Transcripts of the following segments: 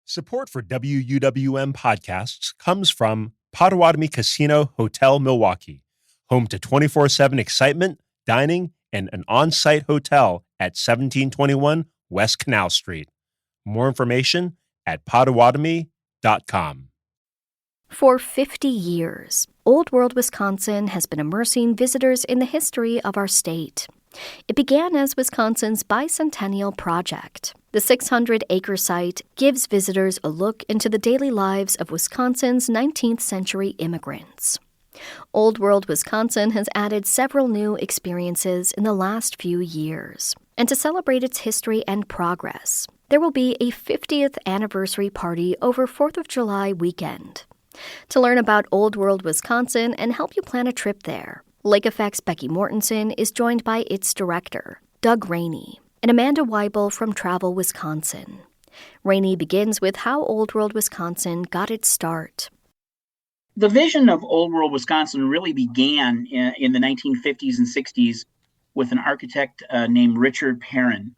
Support for WUWM podcasts comes from Potawatomi Casino Hotel Milwaukee, home to 24/7 excitement, dining, and an on-site hotel at 1721 West Canal Street. More information at potawatomi.com. For 50 years, Old World Wisconsin has been immersing visitors in the history of our state. It began as Wisconsin's bicentennial project. The 600-acre site gives visitors a look into the daily lives of Wisconsin's 19th century immigrants. Old World Wisconsin has added several new experiences in the last few years. And to celebrate its history and progress, there will be a 50th anniversary party over 4th of July weekend. To learn about Old World Wisconsin and help you plan a trip there, Lake Effect's Becky Mortensen is joined by its director, Doug Rainey, and Amanda Weibel from Travel Wisconsin. Rainey begins with how Old World Wisconsin got its start. The vision of Old World Wisconsin really began in the 1950s and 60s with an architect named Richard Perrin.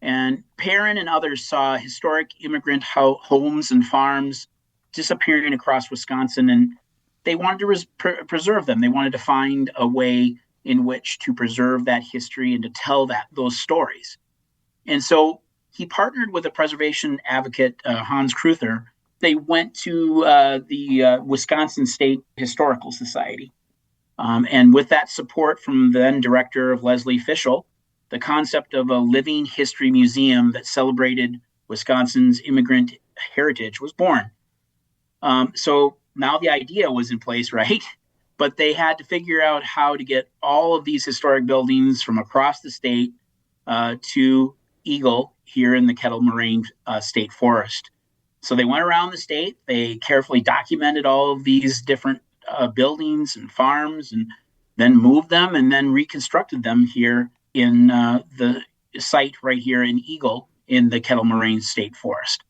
And Perrin and others saw historic immigrant homes and farms disappearing across Wisconsin, and they wanted to preserve them. They wanted to find a way in which to preserve that history and to tell those stories. And so he partnered with a preservation advocate, Hans Cruther. They went to the Wisconsin State Historical Society. And with that support from the then director of Leslie Fischel, the concept of a living history museum that celebrated Wisconsin's immigrant heritage was born. So now the idea was in place, right? But they had to figure out how to get all of these historic buildings from across the state to Eagle here in the Kettle Moraine State Forest. So they went around the state. They carefully documented all of these different buildings and farms, and then moved them and then reconstructed them here in the site right here in Eagle in the Kettle Moraine State Forest.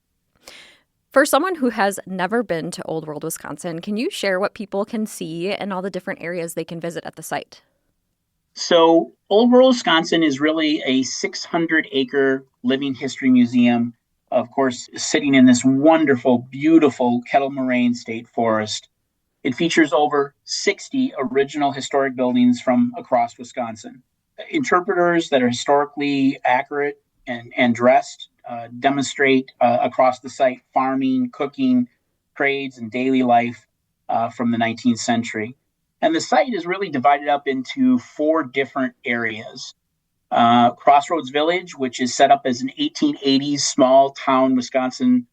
For someone who has never been to Old World Wisconsin, can you share what people can see and all the different areas they can visit at the site? So Old World Wisconsin is really a 600-acre living history museum, of course, sitting in this wonderful, beautiful Kettle Moraine State Forest. It features over 60 original historic buildings from across Wisconsin. Interpreters that are historically accurate and dressed demonstrate across the site farming, cooking, trades, and daily life from the 19th century. And the site is really divided up into 4 different areas. Crossroads Village, which is set up as an 1880s small town Wisconsin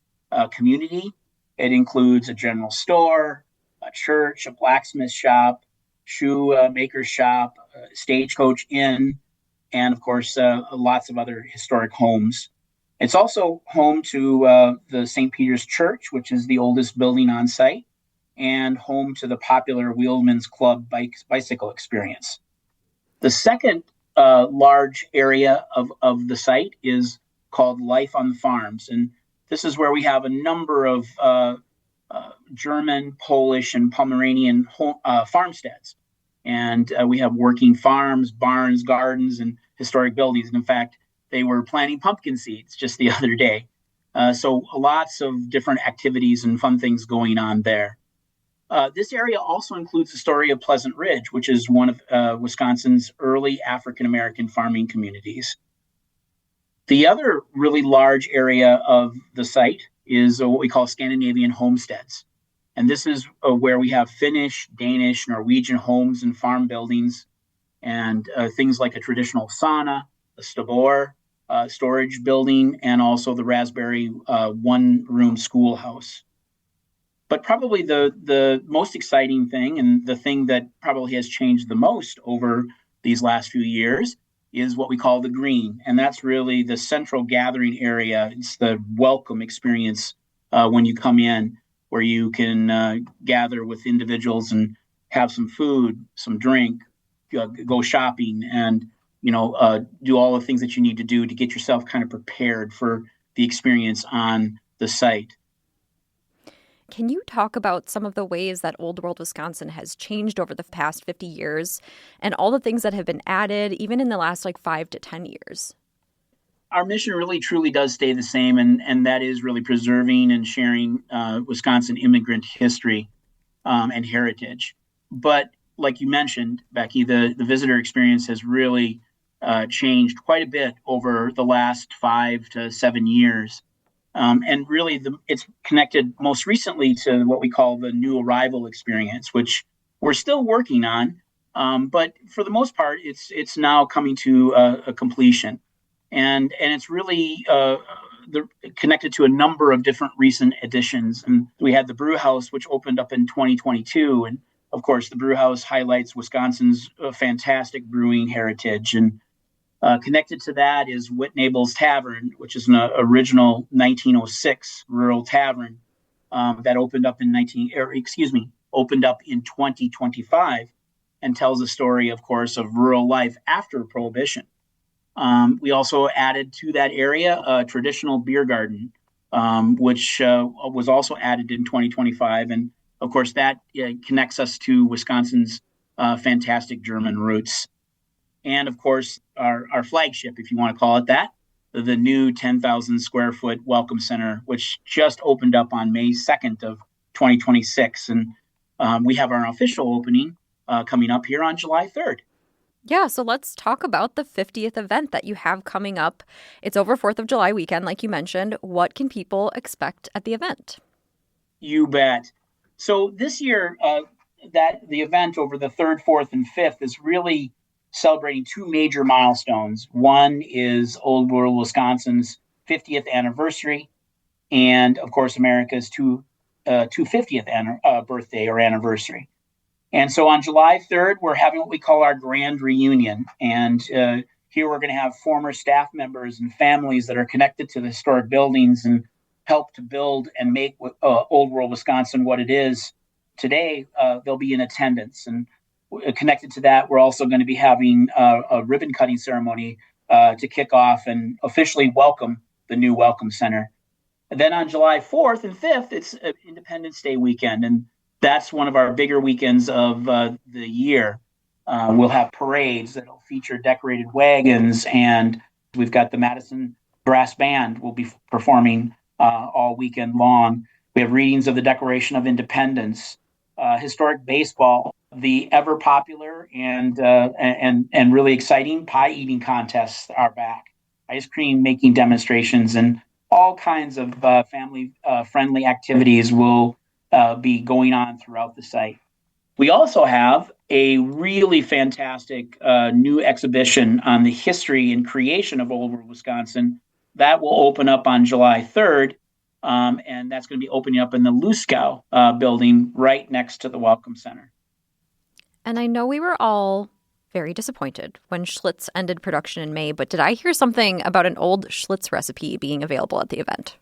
community. It includes a general store, a church, a blacksmith shop, shoe maker's shop, stagecoach inn, and of course, lots of other historic homes. It's also home to the St. Peter's Church, which is the oldest building on site, and home to the popular Wheelman's Club bicycle experience. The second large area of the site is called Life on the Farms. And this is where we have a number of German, Polish, and Pomeranian farmsteads. And we have working farms, barns, gardens, and historic buildings. And in fact, they were planting pumpkin seeds just the other day. So lots of different activities and fun things going on there. This area also includes the story of Pleasant Ridge, which is one of Wisconsin's early African-American farming communities. The other really large area of the site is what we call Scandinavian homesteads. And this is where we have Finnish, Danish, Norwegian homes and farm buildings, and things like a traditional sauna, a stabor, storage building, and also the Raspberry one-room schoolhouse. But probably the most exciting thing, and the thing that probably has changed the most over these last few years, is what we call the green. And that's really the central gathering area. It's the welcome experience when you come in, where you can gather with individuals and have some food, some drink, go shopping, and do all the things that you need to do to get yourself kind of prepared for the experience on the site. Can you talk about some of the ways that Old World Wisconsin has changed over the past 50 years and all the things that have been added, even in the last 5 to 10 years? Our mission really truly does stay the same, and that is really preserving and sharing Wisconsin immigrant history and heritage. But like you mentioned, Becky, the visitor experience has really changed quite a bit over the last 5 to 7 years. And really, it's connected most recently to what we call the new arrival experience, which we're still working on. But for the most part, it's now coming to a completion, and it's really connected to a number of different recent additions. And we had the Brew House, which opened up in 2022, and of course, the Brew House highlights Wisconsin's fantastic brewing heritage. And connected to that is Whitnable's Tavern, which is an original 1906 rural tavern that opened up in 2025, and tells a story, of course, of rural life after Prohibition. We also added to that area a traditional beer garden, which was also added in 2025, and of course that connects us to Wisconsin's fantastic German roots. And of course, our flagship, if you want to call it that, the new 10,000 square foot Welcome Center, which just opened up on May 2nd of 2026. And we have our official opening coming up here on July 3rd. Yeah, so let's talk about the 50th event that you have coming up. It's over 4th of July weekend, like you mentioned. What can people expect at the event? You bet. So this year, that the event over the 3rd, 4th, and 5th is really celebrating two major milestones. One is Old World Wisconsin's 50th anniversary, and of course, America's 250th birthday or anniversary. And so on July 3rd, we're having what we call our grand reunion. And here we're going to have former staff members and families that are connected to the historic buildings and help to build and make Old World Wisconsin what it is today. They'll be in attendance. And connected to that, we're also going to be having a ribbon cutting ceremony to kick off and officially welcome the new Welcome Center. And then on July 4th and 5th, it's Independence Day weekend. And that's one of our bigger weekends of the year. We'll have parades that'll feature decorated wagons, and we've got the Madison Brass Band will be performing all weekend long. We have readings of the Declaration of Independence, historic baseball, the ever popular and really exciting pie eating contests are back, ice cream making demonstrations, and all kinds of family friendly activities will be going on throughout the site. We also have a really fantastic new exhibition on the history and creation of Old World Wisconsin that will open up on July 3rd. And that's going to be opening up in the Luskow building right next to the Welcome Center. And I know we were all very disappointed when Schlitz ended production in May, but did I hear something about an old Schlitz recipe being available at the event?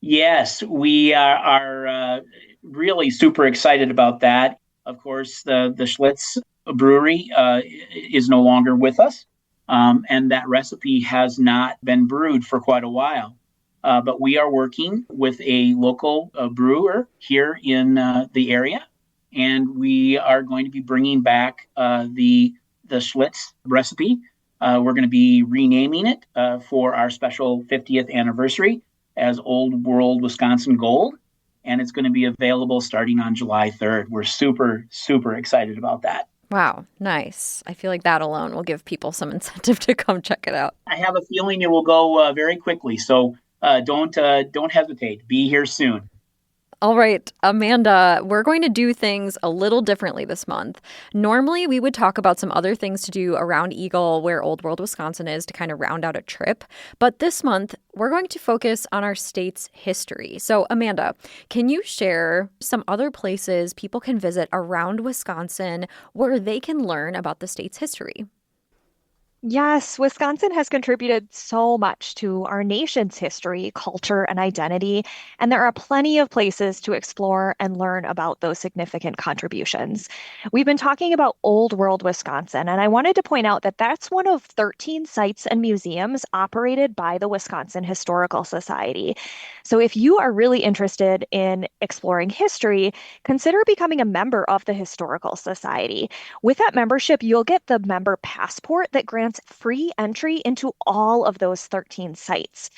Yes, we are really super excited about that. Of course, the Schlitz brewery is no longer with us, and that recipe has not been brewed for quite a while. But we are working with a local brewer here in the area, and we are going to be bringing back the Schlitz recipe. We're going to be renaming it for our special 50th anniversary as Old World Wisconsin Gold, and it's going to be available starting on July 3rd. We're super, super excited about that. Wow, nice. I feel like that alone will give people some incentive to come check it out. I have a feeling it will go very quickly, so don't hesitate. Be here soon. All right, Amanda, we're going to do things a little differently this month. Normally, we would talk about some other things to do around Eagle, where Old World Wisconsin is, to kind of round out a trip. But this month, we're going to focus on our state's history. So, Amanda, can you share some other places people can visit around Wisconsin where they can learn about the state's history? Yes, Wisconsin has contributed so much to our nation's history, culture, and identity, and there are plenty of places to explore and learn about those significant contributions. We've been talking about Old World Wisconsin, and I wanted to point out that that's one of 13 sites and museums operated by the Wisconsin Historical Society. So if you are really interested in exploring history, consider becoming a member of the Historical Society. With that membership, you'll get the member passport that grants grants free entry into all of those 13 sites.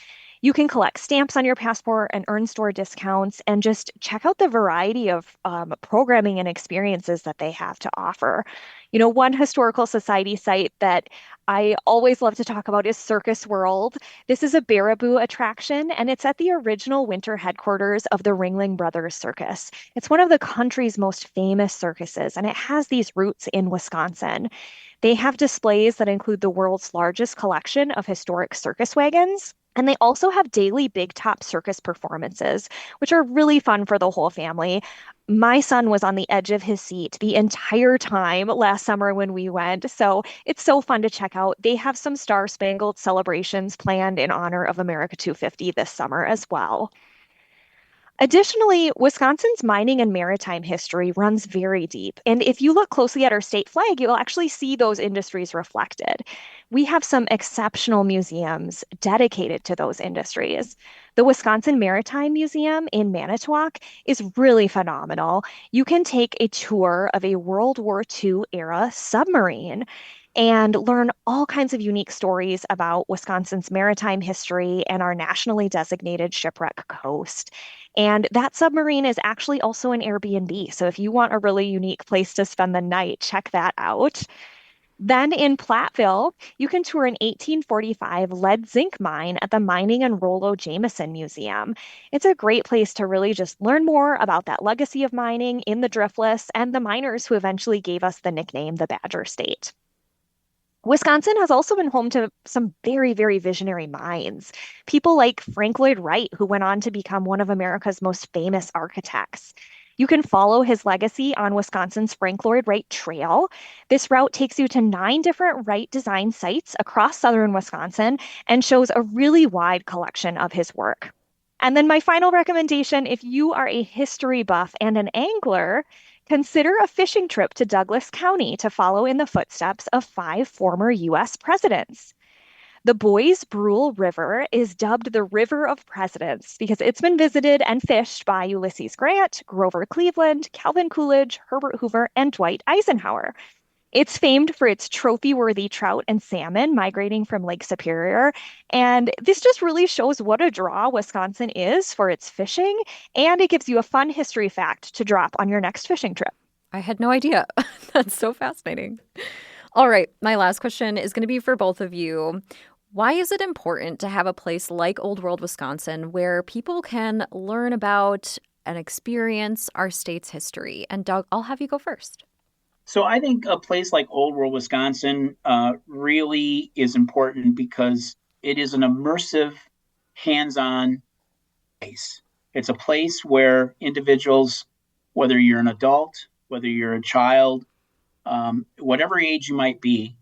You can collect stamps on your passport and earn store discounts and just check out the variety of programming and experiences that they have to offer. One historical society site that I always love to talk about is Circus World. This is a Baraboo attraction, and it's at the original winter headquarters of the Ringling Brothers Circus. It's one of the country's most famous circuses, and it has these roots in Wisconsin. They have displays that include the world's largest collection of historic circus wagons. And they also have daily big top circus performances, which are really fun for the whole family. My son was on the edge of his seat the entire time last summer when we went. So it's so fun to check out. They have some Star Spangled celebrations planned in honor of America 250 this summer as well. Additionally, Wisconsin's mining and maritime history runs very deep. And if you look closely at our state flag, you'll actually see those industries reflected. We have some exceptional museums dedicated to those industries. The Wisconsin Maritime Museum in Manitowoc is really phenomenal. You can take a tour of a World War II era submarine and learn all kinds of unique stories about Wisconsin's maritime history and our nationally designated shipwreck coast. And that submarine is actually also an Airbnb. So if you want a really unique place to spend the night, check that out. Then in Platteville, you can tour an 1845 lead zinc mine at the Mining and Rollo Jameson Museum. It's a great place to really just learn more about that legacy of mining in the Driftless and the miners who eventually gave us the nickname the Badger State. Wisconsin has also been home to some very, very visionary minds. People like Frank Lloyd Wright, who went on to become one of America's most famous architects. You can follow his legacy on Wisconsin's Frank Lloyd Wright Trail. This route takes you to 9 different Wright design sites across southern Wisconsin and shows a really wide collection of his work. And then my final recommendation, if you are a history buff and an angler, consider a fishing trip to Douglas County to follow in the footsteps of 5 former U.S. presidents. The Boys Brule River is dubbed the River of Presidents because it's been visited and fished by Ulysses Grant, Grover Cleveland, Calvin Coolidge, Herbert Hoover, and Dwight Eisenhower. It's famed for its trophy-worthy trout and salmon migrating from Lake Superior. And this just really shows what a draw Wisconsin is for its fishing, and it gives you a fun history fact to drop on your next fishing trip. I had no idea. That's so fascinating. All right, my last question is going to be for both of you. Why is it important to have a place like Old World Wisconsin where people can learn about and experience our state's history? And Doug, I'll have you go first. So I think a place like Old World Wisconsin really is important because it is an immersive, hands-on place. It's a place where individuals, whether you're an adult, whether you're a child, whatever age you might be,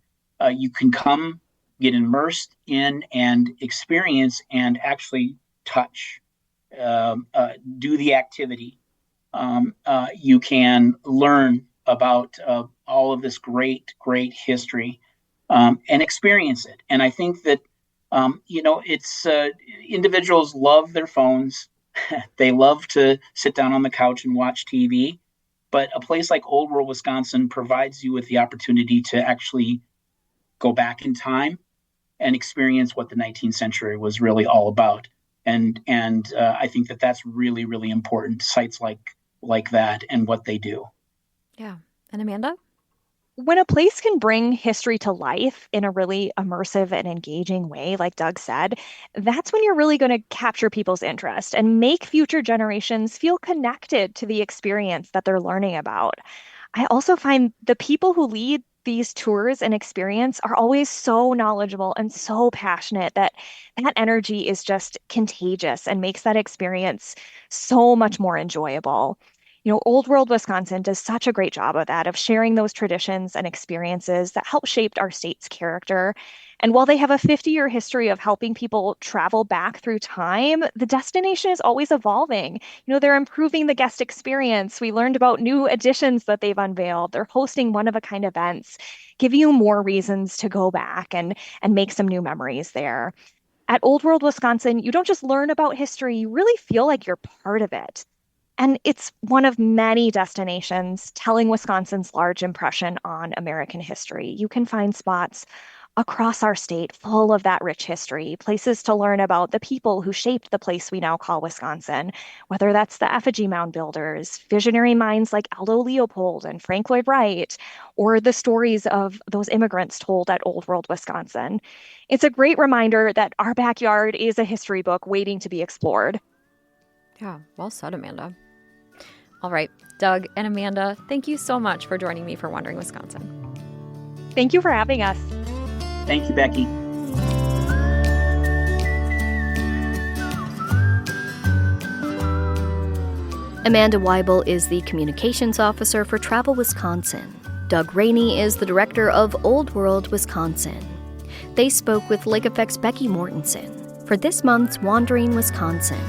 you can come, get immersed in and experience and actually touch, do the activity. You can learn about all of this great history and experience it. And I think that, it's individuals love their phones. They love to sit down on the couch and watch TV. But a place like Old World Wisconsin provides you with the opportunity to actually go back in time and experience what the 19th century was really all about. And I think that that's really, really important, sites like that and what they do. Yeah. And Amanda? When a place can bring history to life in a really immersive and engaging way, like Doug said, that's when you're really going to capture people's interest and make future generations feel connected to the experience that they're learning about. I also find the people who lead these tours and experience are always so knowledgeable and so passionate that energy is just contagious and makes that experience so much more enjoyable. Old World Wisconsin does such a great job of that, of sharing those traditions and experiences that help shape our state's character. And while they have a 50-year history of helping people travel back through time, the destination is always evolving. They're improving the guest experience. We learned about new additions that they've unveiled. They're hosting one-of-a-kind events, giving you more reasons to go back and make some new memories there. At Old World Wisconsin, you don't just learn about history, you really feel like you're part of it. And it's one of many destinations telling Wisconsin's large impression on American history. You can find spots across our state, full of that rich history, places to learn about the people who shaped the place we now call Wisconsin, whether that's the effigy mound builders, visionary minds like Aldo Leopold and Frank Lloyd Wright, or the stories of those immigrants told at Old World Wisconsin. It's a great reminder that our backyard is a history book waiting to be explored. Yeah, well said, Amanda. All right, Doug and Amanda, thank you so much for joining me for Wandering Wisconsin. Thank you for having us. Thank you, Becky. Amanda Weibel is the communications officer for Travel Wisconsin. Doug Rainey is the director of Old World Wisconsin. They spoke with Lake Effect's Becky Mortensen for this month's Wandering Wisconsin.